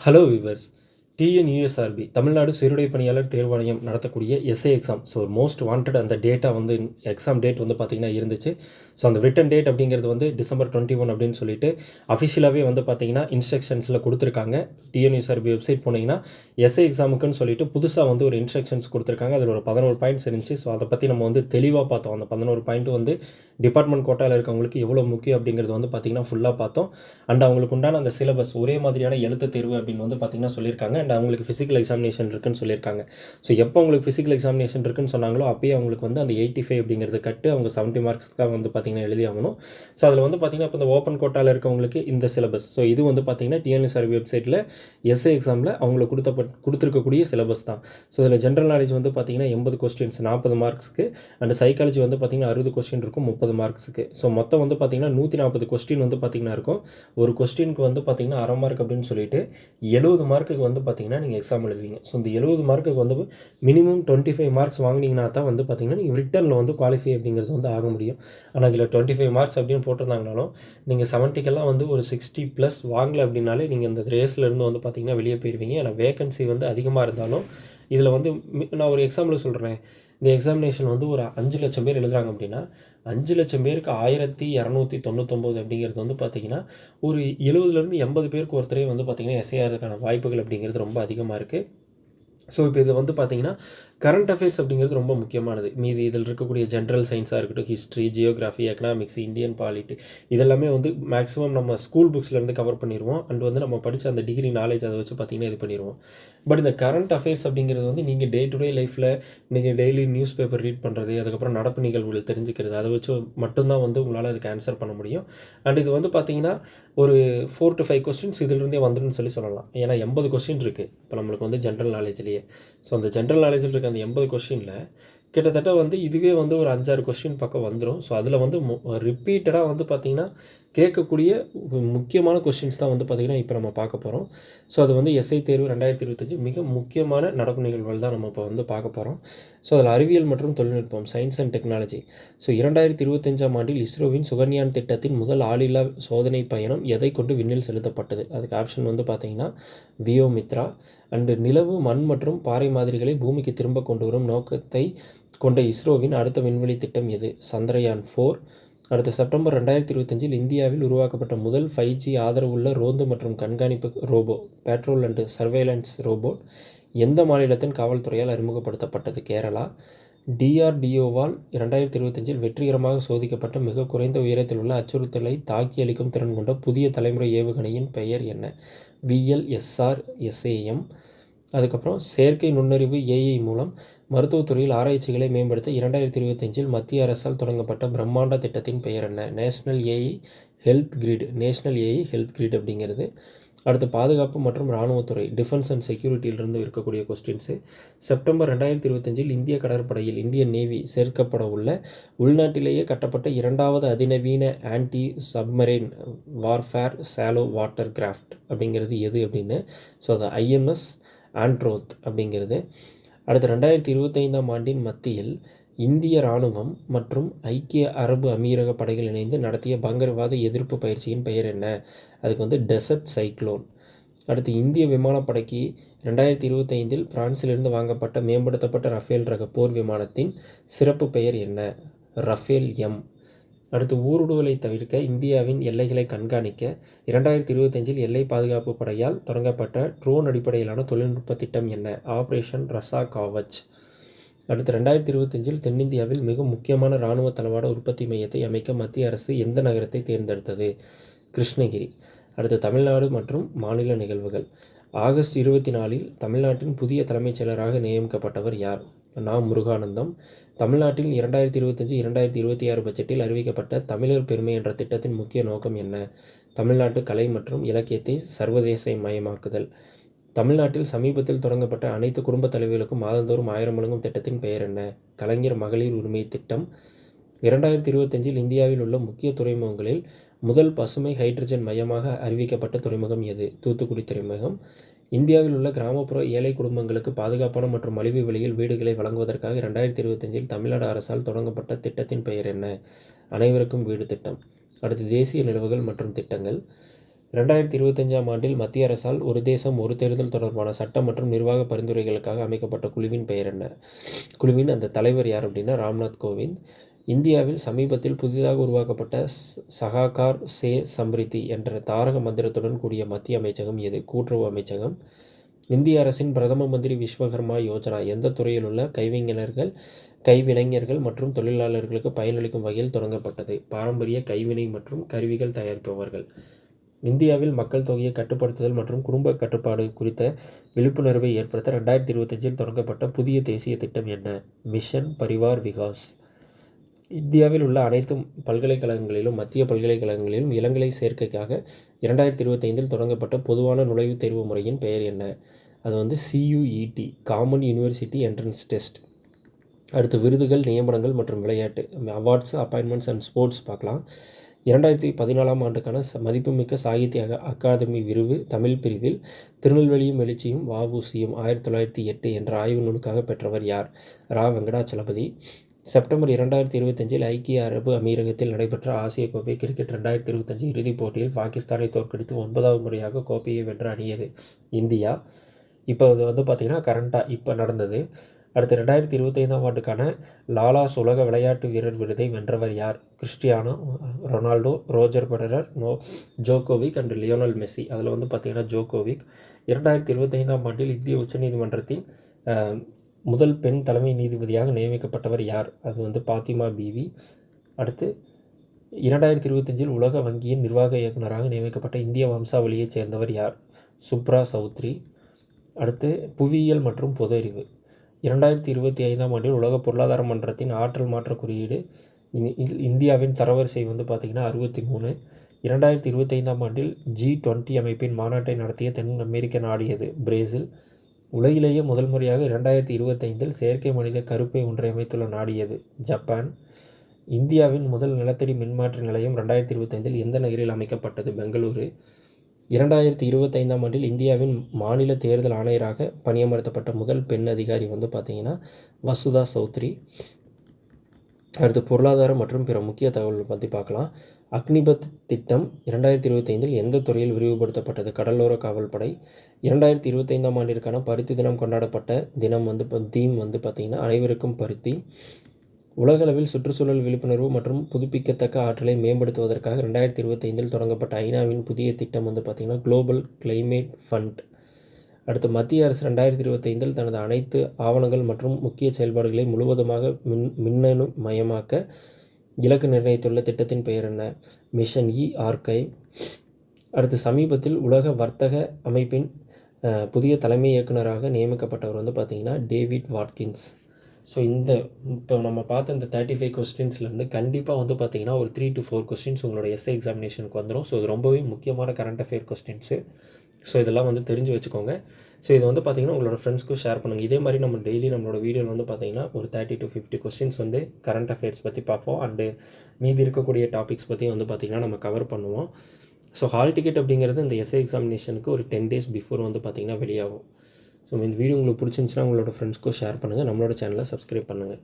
Hello viewers. TNUSRB Tamil Nadu சீருடை பணியாளர் தேர்வாணையம் நடத்தக்கூடிய S A exam. So most wanted அந்த டேட்டா வந்து எக்ஸாம் டேட் வந்து பார்த்திங்கன்னா இருந்துச்சு. ஸோ அந்த ரிட்டன் டேட் அப்படிங்கிறது வந்து December 21 அப்படின்னு சொல்லிட்டு அஃபிஷியலாகவே வந்து பார்த்திங்கன்னா இன்ஸ்ட்ரக்ஷன்ஸில் கொடுத்துருக்காங்க. டிஎன்யூஎஸ்ஆர்பி வெப்சைட் போனீங்கன்னா எஸ்ஏ எக்ஸாமுக்குன்னு சொல்லிட்டு புதுசாக வந்து ஒரு இன்ஸ்ட்ரக்ஷன்ஸ் கொடுத்துருக்காங்க. அதில் ஒரு 11 பாயிண்ட்ஸ் இருந்துச்சு. ஸோ அதை பற்றி நம்ம வந்து தெளிவாக பார்த்தோம். அந்த 11 பாயிண்ட்டு வந்து டிபார்ட்மெண்ட் கோட்டாவில் இருக்கவங்களுக்கு எவ்வளோ முக்கியம் அப்படிங்கிறது வந்து பார்த்திங்கன்னா ஃபுல்லாக பார்த்தோம். அண்ட் அவங்களுக்கு உண்டான அந்த சிலபஸ் ஒரே மாதிரியான எழுத்து தேர்வு அப்படின்னு வந்து பார்த்திங்கன்னா சொல்லியிருக்காங்க. அண்ட் அவங்களுக்கு ஃபிசிக்கல் எக்ஸாமினேஷன் இருக்குன்னு சொல்லியிருக்காங்க. ஸோ எப்போ அவங்களுக்கு ஃபிசிக்கல் எக்ஸாமினேஷன் இருக்குன்னு சொன்னாங்களோ அப்போயே அவங்களுக்கு வந்து அந்த 85 அப்படிங்கிறது கட்டு அவங்க 70 மார்க்ஸ்க்காக வந்து பார்த்திங்கன்னா எழுதி ஆகணும். ஸோ அதில் வந்து பார்த்திங்கன்னா இப்போ இந்த ஓப்பன் கோட்டாவில் இருக்கவங்களுக்கு இந்த சிலபஸ். ஸோ இது வந்து பார்த்திங்கன்னா டிஎன்எஸ்ஆர்பி வெப்சைட்டில் எஸ்ஏ எக்ஸாமில் அவங்களுக்கு கொடுத்துருக்கக்கூடிய சிலபஸ் தான். ஸோ இதில் ஜென்ரல் நாலேஜ் வந்து பார்த்திங்கன்னா 80 கொஸ்டின்ஸ் 40 மார்க்ஸ்க்கு. அண்ட் சைக்காலஜி வந்து பார்த்திங்கன்னா 60 கொஸ்டின் இருக்கும் 30 மார்க்ஸுக்கு. ஸோ மொத்தம் வந்து பார்த்திங்கன்னா 140 கொஸ்டின் வந்து பார்த்திங்கன்னா இருக்கும். ஒரு கொஸ்டினுக்கு வந்து பார்த்திங்கன்னா அரை மார்க் அப்படின்னு சொல்லிட்டு 70 மார்க்குக்கு வந்து பார்த்திங்கன்னா நீங்கள் எக்ஸாம் எழுதுவீங்க. ஸோ இந்த 70 மார்க்குக்கு வந்து மினிமம் 25 மார்க்ஸ் வாங்கினீங்கன்னா தான் வந்து பார்த்திங்கன்னா நீங்கள் ரிட்டனில் வந்து குவாலிஃபை அப்படிங்கிறது வந்து ஆக முடியும். ஆனால் இதில் 25 மார்க்ஸ் அப்படின்னு போட்டிருந்தாங்கனாலும் நீங்கள் 70க்கெல்லாம் வந்து ஒரு 60+ வாங்கலை அப்படின்னாலே நீங்கள் இந்த ரேஸ்லேருந்து வந்து பார்த்திங்கன்னா வெளியே போயிடுவீங்க. ஏன்னா வேகன்சி வந்து அதிகமாக இருந்தாலும் இதில் வந்து நான் ஒரு எக்ஸாம்பிள் சொல்கிறேன். இந்த எக்ஸாமினேஷன் வந்து ஒரு 5 லட்சம் பேர் எழுதுறாங்க அப்படின்னா 5 லட்சம் பேருக்கு 1299 அப்படிங்கிறது வந்து பார்த்திங்கன்னா ஒரு 70லேருந்து 80 பேருக்கு ஒருத்தரே வந்து பார்த்திங்கன்னா எஸ்ஏ ஆகிறதுக்கான வாய்ப்புகள் அப்படிங்கிறது ரொம்ப அதிகமாக இருக்குது. ஸோ இப்போ இது வந்து பார்த்திங்கன்னா கரண்ட் அஃபேர்ஸ் அப்படிங்கிறது ரொம்ப முக்கியமானது. மீதி இதில் இருக்கக்கூடிய ஜென்ரல் சயின்ஸாக இருக்கட்டும், history, geography, economics, Indian polity இதெல்லாமே வந்து மேக்ஸிமம் நம்ம ஸ்கூல் புக்ஸ்லேருந்து கவர் பண்ணிடுவோம். அண்ட் வந்து நம்ம படித்த அந்த டிகிரி நாலேஜ் அதை வச்சு பார்த்திங்கன்னா இது பண்ணிடுவோம். பட் இந்த கரண்ட் அஃபேர்ஸ் அப்படிங்கிறது வந்து நீங்கள் டே டு டே லைஃப்பில் நீங்கள் டெய்லி நியூஸ் பேப்பர் ரீட் பண்ணுறது, அதுக்கப்புறம் நடப்பு நிகழ்வுகள் தெரிஞ்சுக்கிறது, அதை வச்சு மட்டும்தான் வந்து உங்களால் அதுக்கு ஆன்சர் பண்ண முடியும். அண்ட் இது வந்து பார்த்திங்கன்னா ஒரு 4 to 5 கொஸ்டின்ஸ் இதிலிருந்தே வந்துடுன்னு சொல்லலாம். ஏன்னா 80 கொஸ்டின் இருக்குது இப்போ நம்மளுக்கு வந்து ஜென்ரல் நாலேஜ்லேயே. ஸோ அந்த ஜென்ரல் நாலேஜில் இருக்க அந்த 80 கொஸ்டினில் கிட்டத்தட்ட வந்து இதுவே வந்து ஒரு 5-6 கொஸ்டின் பக்கம் வந்துடும். ஸோ அதில் வந்து ரிப்பீட்டடாக வந்து பார்த்திங்கன்னா கேட்கக்கூடிய முக்கியமான கொஸ்டின்ஸ் தான் வந்து பார்த்திங்கன்னா இப்போ நம்ம பார்க்க போகிறோம். ஸோ அது வந்து எஸ்ஐ தேர்வு 2025 மிக முக்கியமான நடப்பு நிகழ்வுகள் தான் நம்ம இப்போ வந்து பார்க்க போகிறோம். ஸோ அதில் அறிவியல் மற்றும் தொழில்நுட்பம், சயின்ஸ் அண்ட் டெக்னாலஜி. ஸோ 2025ஆம் ஆண்டில் இஸ்ரோவின் சுகன்யான் திட்டத்தின் முதல் ஆளில்லா சோதனை பயணம் எதை கொண்டு விண்ணில் செலுத்தப்பட்டது? அதுக்கு ஆப்ஷன் வந்து பார்த்திங்கன்னா வியோமித்ரா. அண்டு நிலவு, மண் மற்றும் பாறை மாதிரிகளை பூமிக்கு திரும்ப கொண்டு வரும் நோக்கத்தை கொண்ட இஸ்ரோவின் அடுத்த விண்வெளி திட்டம் எது? சந்திரயான் 4. அடுத்த செப்டம்பர் 2025 இந்தியாவில் உருவாக்கப்பட்ட முதல் 5G ஆதரவுள்ள ரோந்து மற்றும் கண்காணிப்பு robo, patrol and surveillance robot எந்த மாநிலத்தின் காவல்துறையால் அறிமுகப்படுத்தப்பட்டது? கேரளா. டிஆர்டிஓவால் 2025 வெற்றிகரமாக சோதிக்கப்பட்ட மிக குறைந்த உயரத்தில் உள்ள அச்சுறுத்தலை தாக்கி அளிக்கும் திறன் கொண்ட புதிய தலைமுறை ஏவுகணையின் பெயர் என்ன? VLSR-SAM. அதுக்கப்புறம் செயற்கை நுண்ணறிவு ஏஐ மூலம் மருத்துவத்துறையில் ஆராய்ச்சிகளை மேம்படுத்த 2025 மத்திய அரசால் தொடங்கப்பட்ட பிரம்மாண்ட திட்டத்தின் பெயர் என்ன? நேஷ்னல் ஏஐ ஹெல்த் கிரிட் அப்படிங்கிறது. அடுத்து பாதுகாப்பு மற்றும் இராணுவத்துறை, டிஃபென்ஸ் அண்ட் செக்யூரிட்டியிலிருந்து இருக்கக்கூடிய கொஸ்டின்ஸு. செப்டம்பர் 2025 இந்திய கடற்படையில் இந்தியன் நேவி சேர்க்கப்பட உள்ள உள்நாட்டிலேயே கட்டப்பட்ட 2வது அதிநவீன anti submarine warfare shallow water craft அப்படிங்கிறது எது அப்படின்னு. ஸோ அது INS ஆண்ட்ரோத் அப்படிங்கிறது. அடுத்து 2025ஆம் ஆண்டின் மத்தியில் இந்திய இராணுவம் மற்றும் ஐக்கிய அரபு அமீரக படைகள் இணைந்து நடத்திய பயங்கரவாத எதிர்ப்பு பயிற்சியின் பெயர் என்ன? அதுக்கு வந்து டெசர்ட் சைக்ளோன். அடுத்து இந்திய விமானப்படைக்கு 2025 பிரான்சிலிருந்து வாங்கப்பட்ட மேம்படுத்தப்பட்ட ரஃபேல் ரக போர் விமானத்தின் சிறப்பு பெயர் என்ன? Rafale M. அடுத்து ஊடுருவலை தவிர்க்க இந்தியாவின் எல்லைகளை கண்காணிக்க 2025 எல்லை பாதுகாப்பு படையால் தொடங்கப்பட்ட ட்ரோன் அடிப்படையிலான தொழில்நுட்ப திட்டம் என்ன? ஆப்ரேஷன் ரசா கவச். அடுத்து 2025 தென்னிந்தியாவில் மிக முக்கியமான இராணுவ தளவாட உற்பத்தி மையத்தை அமைக்க மத்திய அரசு எந்த நகரத்தை தேர்ந்தெடுத்தது? கிருஷ்ணகிரி. அடுத்து தமிழ்நாடு மற்றும் மாநில நிகழ்வுகள். ஆகஸ்ட் 24 தமிழ்நாட்டின் புதிய தலைமைச் செயலராக நியமிக்கப்பட்டவர் யார்? முருகானந்தம். தமிழ்நாட்டில் 2025-2026 பட்ஜெட்டில் அறிவிக்கப்பட்ட தமிழர் பெருமை என்ற திட்டத்தின் முக்கிய நோக்கம் என்ன? தமிழ்நாட்டு கலை மற்றும் இலக்கியத்தை சர்வதேச மயமாக்குதல். தமிழ்நாட்டில் சமீபத்தில் தொடங்கப்பட்ட அனைத்து குடும்பத் தலைவர்களுக்கும் மாதந்தோறும் 1000 வழங்கும் திட்டத்தின் பெயர் என்ன? கலைஞர் மகளிர் உரிமை திட்டம். 2025 இந்தியாவில் உள்ள முக்கிய துறைமுகங்களில் முதல் பசுமை ஹைட்ரஜன் மையமாக அறிவிக்கப்பட்ட துறைமுகம் எது? தூத்துக்குடி துறைமுகம். இந்தியாவில் உள்ள கிராமப்புற ஏழை குடும்பங்களுக்கு பாதுகாப்பான மற்றும் மலிவு விலையில் வீடுகளை வழங்குவதற்காக 2025 தமிழ்நாடு அரசால் தொடங்கப்பட்ட திட்டத்தின் பெயர் என்ன? அனைவருக்கும் வீடு திட்டம். அடுத்து தேசிய நிலவுகள் மற்றும் திட்டங்கள். 2025ஆம் ஆண்டில் மத்திய அரசால் ஒரு தேசம் ஒரு தேர்தல் தொடர்பான சட்ட மற்றும் நிர்வாக பரிந்துரைகளுக்காக அமைக்கப்பட்ட குழுவின் பெயர் என்ன? குழுவின் அந்த தலைவர் யார் அப்படின்னா ராம்நாத் கோவிந்த். இந்தியாவில் சமீபத்தில் புதிதாக உருவாக்கப்பட்ட சகாகார் சே சம்ரித்தி என்ற தாரக மந்திரத்துடன் கூடிய மத்திய அமைச்சகம் எது? கூட்டுறவு அமைச்சகம். இந்திய அரசின் பிரதம மந்திரி விஸ்வகர்மா யோஜனா எந்த துறையில் உள்ள கைவினைஞர்கள் மற்றும் தொழிலாளர்களுக்கு பயனளிக்கும் வகையில் தொடங்கப்பட்டது? பாரம்பரிய கைவினை மற்றும் கருவிகள் தயாரிப்பவர்கள். இந்தியாவில் மக்கள் தொகையை கட்டுப்படுத்துதல் மற்றும் குடும்ப கட்டுப்பாடு குறித்த விழிப்புணர்வை ஏற்படுத்த 2025இல் தொடங்கப்பட்ட புதிய தேசிய திட்டம் என்ன? மிஷன் பரிவார் விகாஸ். இந்தியாவில் உள்ள அனைத்து பல்கலைக்கழகங்களிலும் மத்திய பல்கலைக்கழகங்களிலும் இளங்கலை சேர்க்கைக்காக 2025இல் தொடங்கப்பட்ட பொதுவான நுழைவுத் தேர்வு முறையின் பெயர் என்ன? அது வந்து CUET, common university entrance test. அடுத்து விருதுகள், நியமனங்கள் மற்றும் விளையாட்டு, அவார்ட்ஸ், அப்பாயின்மெண்ட்ஸ் அண்ட் ஸ்போர்ட்ஸ் பார்க்கலாம். 2014ஆம் ஆண்டுக்கான மதிப்புமிக்க சாகித்ய அகாதமி விருது தமிழ் பிரிவில் திருநெல்வேலியும் எழுச்சியும் வ.உ.சியும் 1908 என்ற ஆய்வு நூலுக்காக பெற்றவர் யார்? ரா. வெங்கடாச்சலபதி. செப்டம்பர் 2025இல் ஐக்கிய அரபு அமீரகத்தில் நடைபெற்ற ஆசிய கோப்பை கிரிக்கெட் 2025 இறுதிப் போட்டியில் பாகிஸ்தானை தோற்கடித்து 9வது முறையாக கோப்பையை வென்ற அணி எது? இந்தியா. இப்போ அது வந்து பார்த்திங்கன்னா கரண்ட்டாக இப்போ நடந்தது. அடுத்து 2025ஆம் ஆண்டுக்கான லாலாஸ் உலக விளையாட்டு வீரர் விருதை வென்றவர் யார்? Cristiano Ronaldo, Roger Federer, Djokovic and Lionel Messi. அதில் வந்து பார்த்திங்கன்னா ஜோகோவிக். 2025ஆம் ஆண்டில் இந்திய உச்சநீதிமன்றத்தின் முதல் பெண் தலைமை நீதிபதியாக நியமிக்கப்பட்டவர் யார்? அது வந்து பாத்திமா பீவி. அடுத்து 2025இல் உலக வங்கியின் நிர்வாக இயக்குநராக நியமிக்கப்பட்ட இந்திய வம்சாவளியைச் சேர்ந்தவர் யார்? சுப்ரா சௌத்ரி. அடுத்து புவியியல் மற்றும் பொது அறிவு. 2025ஆம் ஆண்டில் உலக பொருளாதார மன்றத்தின் ஆற்றல் மாற்ற குறியீடு இந்தியாவின் தரவரிசை வந்து பார்த்திங்கன்னா 63. 2025ஆம் ஆண்டில் G20 அமைப்பின் மாநாட்டை நடத்திய தென் அமெரிக்க நாடு எது? பிரேசில். உலகிலேயே முதல் முறையாக 2025இல் செயற்கை மனித கருப்பை ஒன்றை அமைத்துள்ள நாடு எது? ஜப்பான். இந்தியாவின் முதல் நிலத்தடி மின்மாற்றி நிலையம் 2025இல் எந்த நகரில் அமைக்கப்பட்டது? பெங்களூரு. 2025ஆம் ஆண்டில் இந்தியாவின் மாநில தேர்தல் ஆணையராக பணியமர்த்தப்பட்ட முதல் பெண் அதிகாரி வந்து பார்த்திங்கன்னா வசுதா சௌத்ரி. அடுத்து பொருளாதாரம் மற்றும் பிற முக்கிய தகவல்கள் பற்றி பார்க்கலாம். அக்னிபத் திட்டம் 2025இல் எந்த துறையில் விரிவுபடுத்தப்பட்டது? கடலோர காவல்படை. 2025ஆம் ஆண்டிற்கான பருத்தி தினம் கொண்டாடப்பட்ட தினம் வந்து தீம் வந்து பார்த்திங்கன்னா அனைவருக்கும் பருத்தி. உலகளவில் சுற்றுச்சூழல் விழிப்புணர்வு மற்றும் புதுப்பிக்கத்தக்க ஆற்றலை மேம்படுத்துவதற்காக 2025இல் தொடங்கப்பட்ட ஐநாவின் புதிய திட்டம் வந்து பார்த்திங்கன்னா குளோபல் கிளைமேட் ஃபண்ட். அடுத்து மத்திய அரசு 2025இல் தனது அனைத்து ஆவணங்கள் மற்றும் முக்கிய செயல்பாடுகளை முழுவதுமாக மின்னணு மயமாக்க இலக்கு நிர்ணயித்துள்ள திட்டத்தின் பெயர் என்ன? Mission archive. அடுத்து சமீபத்தில் உலக வர்த்தக அமைப்பின் புதிய தலைமை இயக்குநராக நியமிக்கப்பட்டவர் வந்து பார்த்திங்கன்னா டேவிட் வாட்கின்ஸ். ஸோ இப்போ நம்ம பார்த்த இந்த 35 கொஸ்டின்ஸ்லேருந்து கண்டிப்பாக வந்து பார்த்திங்கன்னா ஒரு 3 to 4 கொஸ்டின்ஸ் உங்களோட எஸ்ஏ எக்ஸாமினேஷனுக்கு வந்துடும். ஸோ இது ரொம்பவே முக்கியமான கரண்ட் அஃபேர் கொஸ்டின்ஸு. ஸோ இதெல்லாம் வந்து தெரிஞ்சு வச்சுக்கோங்க. ஸோ இது வந்து பார்த்திங்கன்னா உங்களோட ஃப்ரெண்ட்ஸ்க்கும் ஷேர் பண்ணுங்கள். இதே மாதிரி நம்ம டெய்லி நம்மளோட வீடியோவில் வந்து பார்த்திங்கன்னா ஒரு 30 to 50 கொஸ்டின்ஸ் வந்து கரண்ட் அஃபேர்ஸ் பற்றி பார்ப்போம். அண்டு மீதி இருக்கக்கூடிய டாபிக்ஸ் பற்றி வந்து பார்த்திங்கன்னா நம்ம கவர் பண்ணுவோம். ஸோ ஹால் டிக்கெட் அப்படிங்கிறது இந்த எஸ்ஏ எக்ஸாமினேஷனுக்கு ஒரு 10 days பிஃபோர் வந்து பார்த்திங்கன்னா வெளியாகும். ஸோ இந்த வீடியோ உங்களுக்கு பிடிச்சிருந்துச்சுன்னா உங்களோட ஃப்ரெண்ட்ஸ்க்கும் ஷேர் பண்ணுங்கள். நம்மளோட சேனலை சப்ஸ்கிரைப் பண்ணுங்கள்.